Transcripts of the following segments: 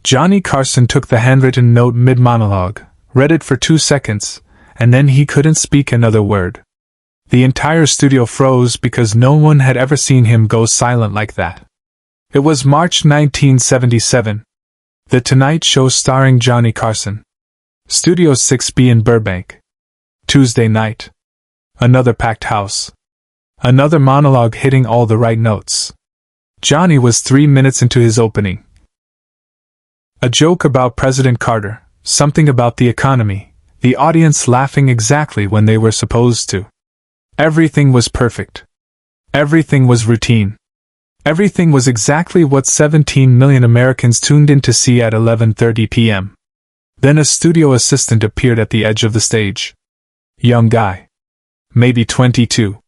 Johnny Carson took the handwritten note mid-monologue, read it for 2 seconds, and then he couldn't speak another word. The entire studio froze because no one had ever seen him go silent like that. It was March 1977. The Tonight Show starring Johnny Carson. Studio 6B in Burbank. Tuesday night. Another packed house. Another monologue hitting all the right notes. Johnny was 3 minutes into his opening. A joke about President Carter, something about the economy, the audience laughing exactly when they were supposed to. Everything was perfect. Everything was routine. Everything was exactly what 17 million Americans tuned in to see at 11:30 p.m. Then a studio assistant appeared at the edge of the stage. Young guy. Maybe 22.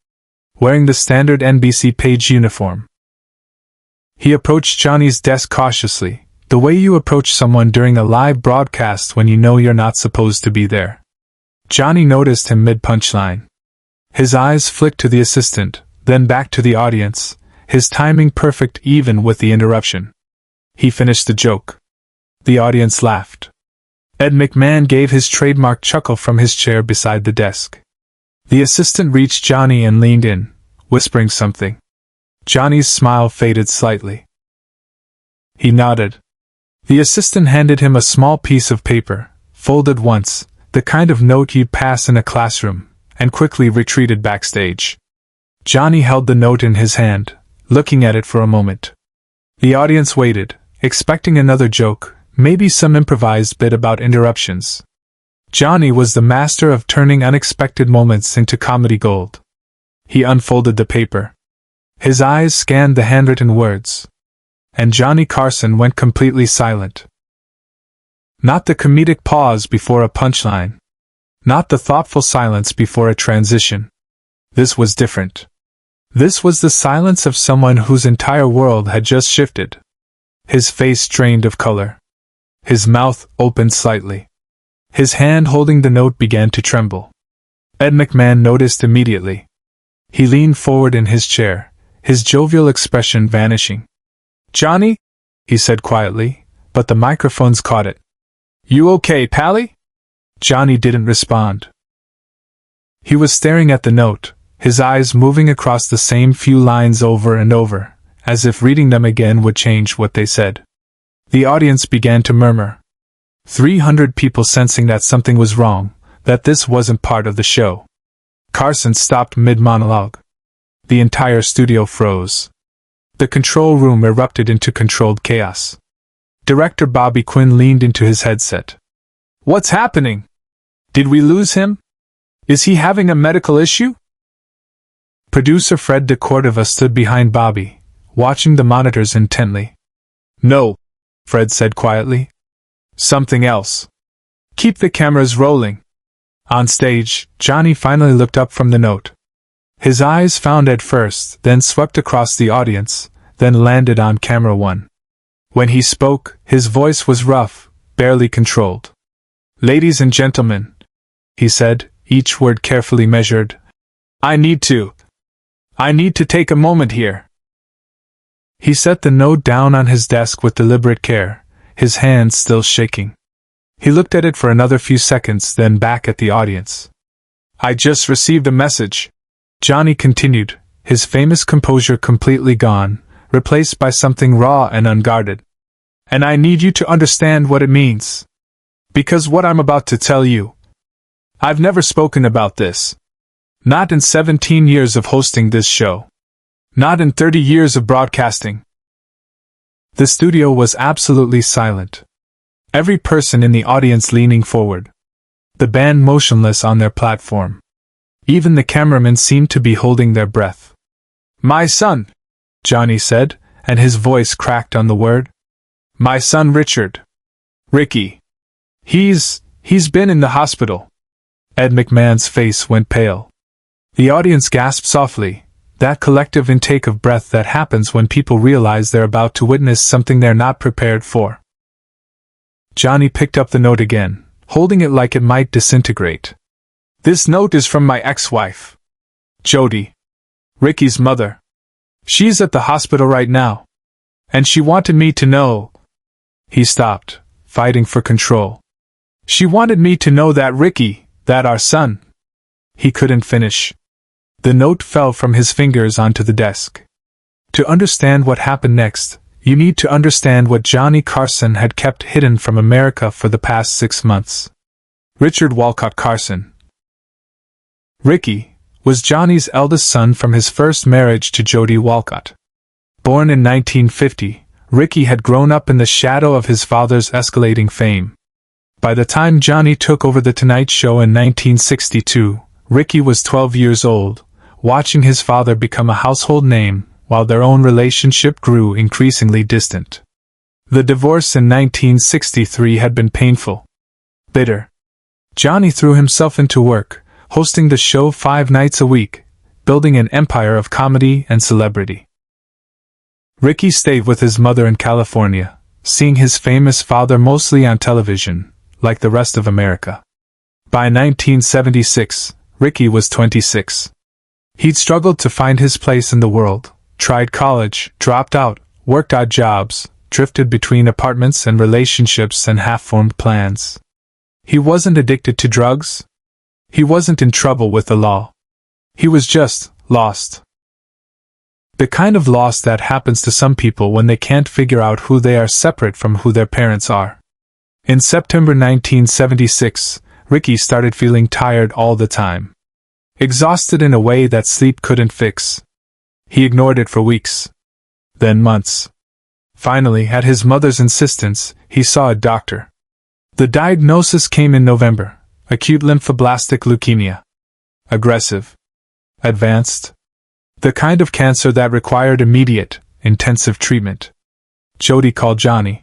Wearing the standard NBC page uniform. He approached Johnny's desk cautiously, the way you approach someone during a live broadcast when you know you're not supposed to be there. Johnny noticed him mid-punchline. His eyes flicked to the assistant, then back to the audience, his timing perfect even with the interruption. He finished the joke. The audience laughed. Ed McMahon gave his trademark chuckle from his chair beside the desk. The assistant reached Johnny and leaned in, whispering something. Johnny's smile faded slightly. He nodded. The assistant handed him a small piece of paper, folded once, the kind of note you'd pass in a classroom, and quickly retreated backstage. Johnny held the note in his hand, looking at it for a moment. The audience waited, expecting another joke, maybe some improvised bit about interruptions. Johnny was the master of turning unexpected moments into comedy gold. He unfolded the paper. His eyes scanned the handwritten words. And Johnny Carson went completely silent. Not the comedic pause before a punchline. Not the thoughtful silence before a transition. This was different. This was the silence of someone whose entire world had just shifted. His face drained of color. His mouth opened slightly. His hand holding the note began to tremble. Ed McMahon noticed immediately. He leaned forward in his chair, his jovial expression vanishing. "Johnny?" he said quietly, but the microphones caught it. "You okay, Pally?" Johnny didn't respond. He was staring at the note, his eyes moving across the same few lines over and over, as if reading them again would change what they said. The audience began to murmur. 300 people sensing that something was wrong, that this wasn't part of the show. Carson stopped mid-monologue. The entire studio froze. The control room erupted into controlled chaos. Director Bobby Quinn leaned into his headset. "What's happening? Did we lose him? Is he having a medical issue?" Producer Fred DeCordova stood behind Bobby, watching the monitors intently. "No," Fred said quietly. "Something else. Keep the cameras rolling." On stage, Johnny finally looked up from the note. His eyes found Ed first, then swept across the audience, then landed on camera one. When he spoke, his voice was rough, barely controlled. "Ladies and gentlemen," he said, each word carefully measured, I need to take a moment here." He set the note down on his desk with deliberate care, his hands still shaking. He looked at it for another few seconds, then back at the audience. "I just received a message," Johnny continued, his famous composure completely gone, replaced by something raw and unguarded. "And I need you to understand what it means. Because what I'm about to tell you, I've never spoken about this. Not in 17 years of hosting this show. Not in 30 years of broadcasting." The studio was absolutely silent. Every person in the audience leaning forward. The band motionless on their platform. Even the cameramen seemed to be holding their breath. "My son," Johnny said, and his voice cracked on the word. "My son Richard. Ricky. He's been in the hospital." Ed McMahon's face went pale. The audience gasped softly, that collective intake of breath that happens when people realize they're about to witness something they're not prepared for. Johnny picked up the note again, holding it like it might disintegrate. "This note is from my ex-wife, Jody, Ricky's mother. She's at the hospital right now. And she wanted me to know." He stopped, fighting for control. She wanted me to know that Ricky, that our son. He couldn't finish. The note fell from his fingers onto the desk. To understand what happened next, you need to understand what Johnny Carson had kept hidden from America for the past 6 months. Richard Walcott Carson. Ricky was Johnny's eldest son from his first marriage to Jody Walcott. Born in 1950, Ricky had grown up in the shadow of his father's escalating fame. By the time Johnny took over The Tonight Show in 1962, Ricky was 12 years old, watching his father become a household name, while their own relationship grew increasingly distant. The divorce in 1963 had been painful. Bitter. Johnny threw himself into work, hosting the show 5 nights a week, building an empire of comedy and celebrity. Ricky stayed with his mother in California, seeing his famous father mostly on television, like the rest of America. By 1976, Ricky was 26. He'd struggled to find his place in the world, tried college, dropped out, worked odd jobs, drifted between apartments and relationships and half-formed plans. He wasn't addicted to drugs. He wasn't in trouble with the law. He was just lost. The kind of loss that happens to some people when they can't figure out who they are separate from who their parents are. In September 1976, Ricky started feeling tired all the time. Exhausted in a way that sleep couldn't fix. He ignored it for weeks. Then months. Finally, at his mother's insistence, he saw a doctor. The diagnosis came in November: acute lymphoblastic leukemia. Aggressive. Advanced. The kind of cancer that required immediate, intensive treatment. Jody called Johnny.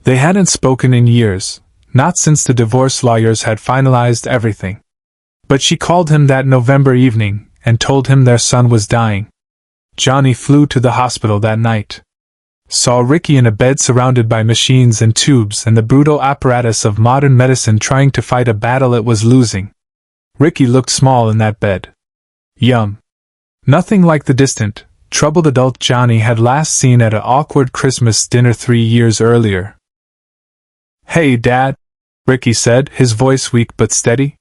They hadn't spoken in years, not since the divorce lawyers had finalized everything. But she called him that November evening and told him their son was dying. Johnny flew to the hospital that night. Saw Ricky in a bed surrounded by machines and tubes and the brutal apparatus of modern medicine trying to fight a battle it was losing. Ricky looked small in that bed. Young. Nothing like the distant, troubled adult Johnny had last seen at an awkward Christmas dinner 3 years earlier. "Hey, Dad," Ricky said, his voice weak but steady.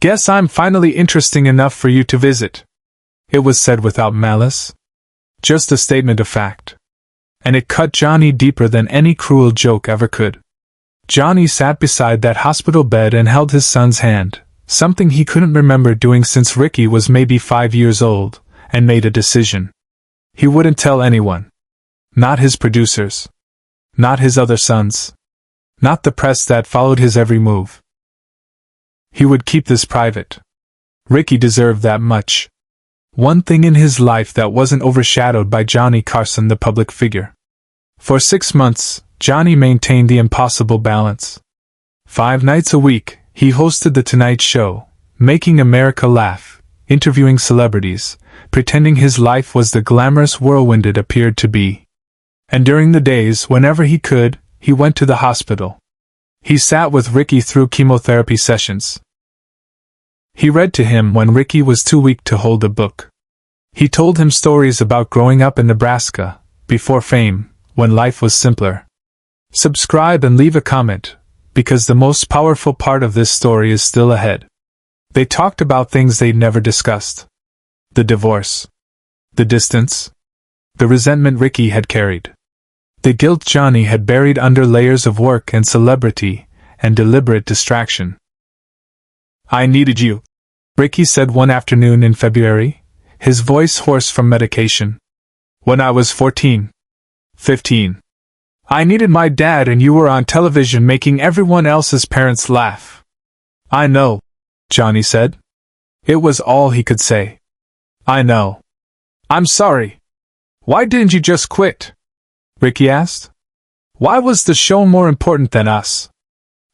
"Guess I'm finally interesting enough for you to visit." It was said without malice. Just a statement of fact. And it cut Johnny deeper than any cruel joke ever could. Johnny sat beside that hospital bed and held his son's hand, something he couldn't remember doing since Ricky was maybe 5 years old, and made a decision. He wouldn't tell anyone. Not his producers. Not his other sons. Not the press that followed his every move. He would keep this private. Ricky deserved that much. One thing in his life that wasn't overshadowed by Johnny Carson, the public figure. For 6 months, Johnny maintained the impossible balance. 5 nights a week, he hosted The Tonight Show, making America laugh, interviewing celebrities, pretending his life was the glamorous whirlwind it appeared to be. And during the days, whenever he could, he went to the hospital. He sat with Ricky through chemotherapy sessions. He read to him when Ricky was too weak to hold a book. He told him stories about growing up in Nebraska, before fame, when life was simpler. Subscribe and leave a comment, because the most powerful part of this story is still ahead. They talked about things they'd never discussed. The divorce. The distance. The resentment Ricky had carried. The guilt Johnny had buried under layers of work and celebrity and deliberate distraction. "I needed you," Ricky said one afternoon in February, his voice hoarse from medication. "When I was 14. 15. I needed my dad and you were on television making everyone else's parents laugh." "I know," Johnny said. It was all he could say. "I know. I'm sorry. Why didn't you just quit?" Ricky asked. "Why was the show more important than us?"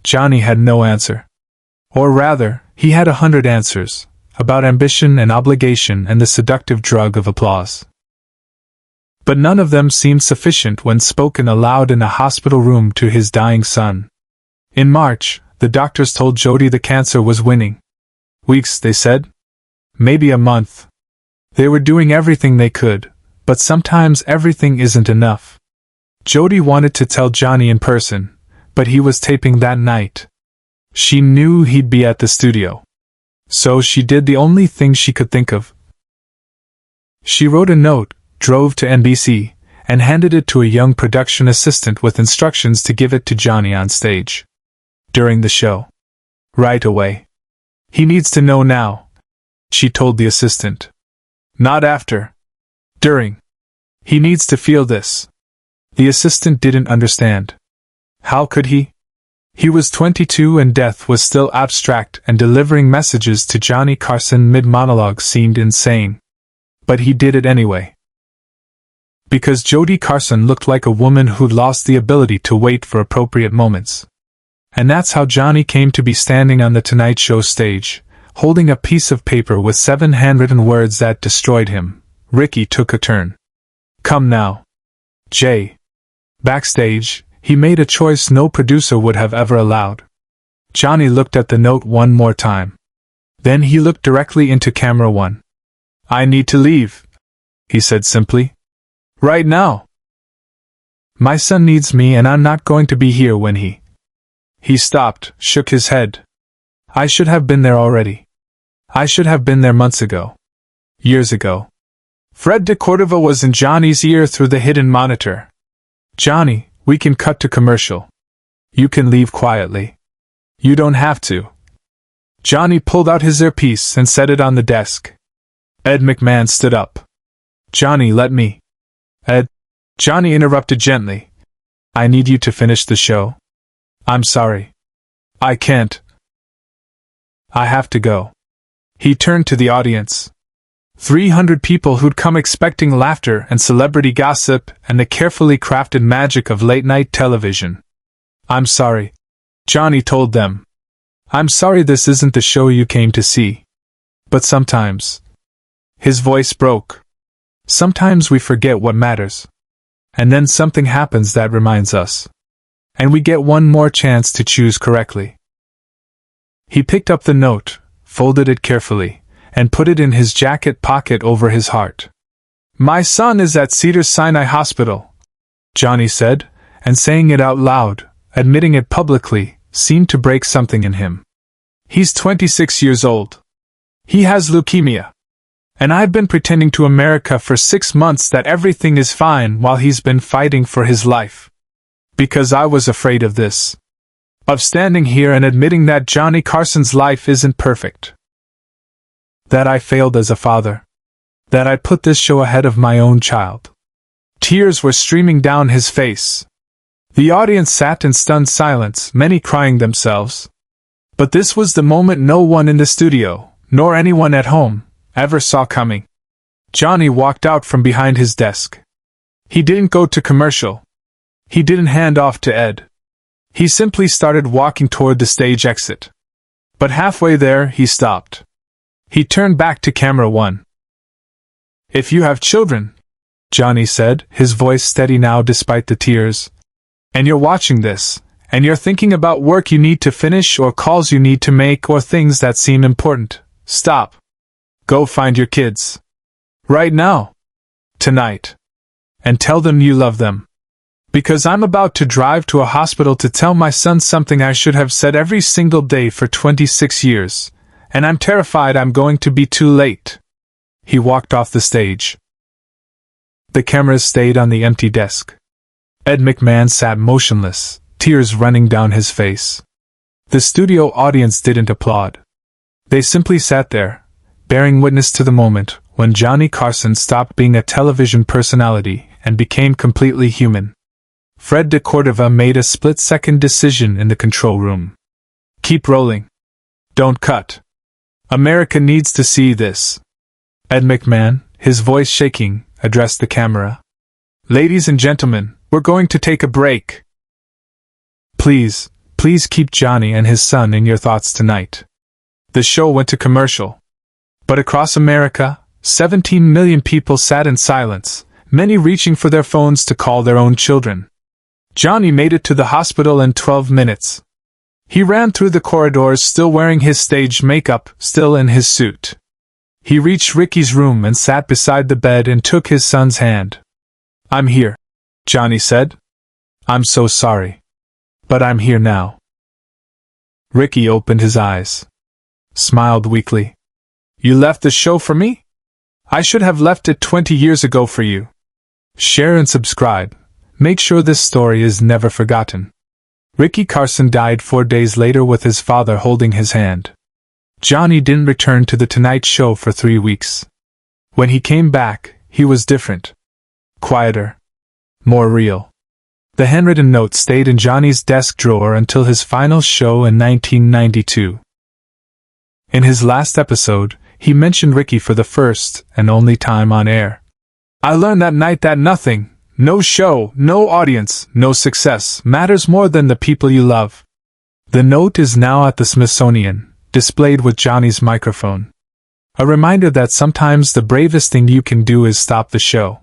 Johnny had no answer. Or rather, he had 100 answers, about ambition and obligation and the seductive drug of applause. But none of them seemed sufficient when spoken aloud in a hospital room to his dying son. In March, the doctors told Jody the cancer was winning. Weeks, they said. Maybe a month. They were doing everything they could, but sometimes everything isn't enough. Jody wanted to tell Johnny in person, but he was taping that night. She knew he'd be at the studio. So she did the only thing she could think of. She wrote a note, drove to NBC, and handed it to a young production assistant with instructions to give it to Johnny on stage. During the show. Right away. He needs to know now, she told the assistant. Not after. During. He needs to feel this. The assistant didn't understand. How could he? He was 22 and death was still abstract, and delivering messages to Johnny Carson mid-monologue seemed insane. But he did it anyway. Because Jody Carson looked like a woman who'd lost the ability to wait for appropriate moments. And that's how Johnny came to be standing on the Tonight Show stage, holding a piece of paper with 7 handwritten words that destroyed him. Ricky took a turn. Come now. Jay. Backstage, he made a choice no producer would have ever allowed. Johnny looked at the note one more time. Then he looked directly into camera one. I need to leave, he said simply. Right now. My son needs me and I'm not going to be here when he... He stopped, shook his head. I should have been there already. I should have been there months ago. Years ago. Fred de Cordova was in Johnny's ear through the hidden monitor. Johnny, we can cut to commercial. You can leave quietly. You don't have to. Johnny pulled out his earpiece and set it on the desk. Ed McMahon stood up. Johnny, let me. Ed. Johnny interrupted gently. I need you to finish the show. I'm sorry. I can't. I have to go. He turned to the audience. 300 people who'd come expecting laughter and celebrity gossip and the carefully crafted magic of late-night television. I'm sorry. Johnny told them. I'm sorry this isn't the show you came to see. But sometimes... His voice broke. Sometimes we forget what matters. And then something happens that reminds us. And we get one more chance to choose correctly. He picked up the note, folded it carefully, and put it in his jacket pocket over his heart. My son is at Cedars-Sinai Hospital, Johnny said, and saying it out loud, admitting it publicly, seemed to break something in him. He's 26 years old. He has leukemia. And I've been pretending to America for 6 months that everything is fine while he's been fighting for his life. Because I was afraid of this. Of standing here and admitting that Johnny Carson's life isn't perfect. That I failed as a father. That I put this show ahead of my own child. Tears were streaming down his face. The audience sat in stunned silence, many crying themselves. But this was the moment no one in the studio, nor anyone at home, ever saw coming. Johnny walked out from behind his desk. He didn't go to commercial. He didn't hand off to Ed. He simply started walking toward the stage exit. But halfway there, he stopped. He turned back to camera one. If you have children, Johnny said, his voice steady now despite the tears, and you're watching this, and you're thinking about work you need to finish or calls you need to make or things that seem important, stop. Go find your kids. Right now. Tonight. And tell them you love them. Because I'm about to drive to a hospital to tell my son something I should have said every single day for 26 years, and I'm terrified I'm going to be too late. He walked off the stage. The cameras stayed on the empty desk. Ed McMahon sat motionless, tears running down his face. The studio audience didn't applaud. They simply sat there, bearing witness to the moment when Johnny Carson stopped being a television personality and became completely human. Fred de Cordova made a split-second decision in the control room. Keep rolling. Don't cut. America needs to see this. Ed McMahon, his voice shaking, addressed the camera. Ladies and gentlemen, we're going to take a break. Please keep Johnny and his son in your thoughts tonight. The show went to commercial. But across America, 17 million people sat in silence, many reaching for their phones to call their own children. Johnny made it to the hospital in 12 minutes. He ran through the corridors still wearing his stage makeup, still in his suit. He reached Ricky's room and sat beside the bed and took his son's hand. I'm here, Johnny said, I'm so sorry. But I'm here now. Ricky opened his eyes. Smiled weakly. You left the show for me? I should have left it 20 years ago for you. Share and subscribe. Make sure this story is never forgotten. Ricky Carson died 4 days later with his father holding his hand. Johnny didn't return to The Tonight Show for 3 weeks. When he came back, he was different. Quieter. More real. The handwritten note stayed in Johnny's desk drawer until his final show in 1992. In his last episode, he mentioned Ricky for the first and only time on air. I learned that night that nothing, no show, no audience, no success, matters more than the people you love. The note is now at the Smithsonian, displayed with Johnny's microphone. A reminder that sometimes the bravest thing you can do is stop the show.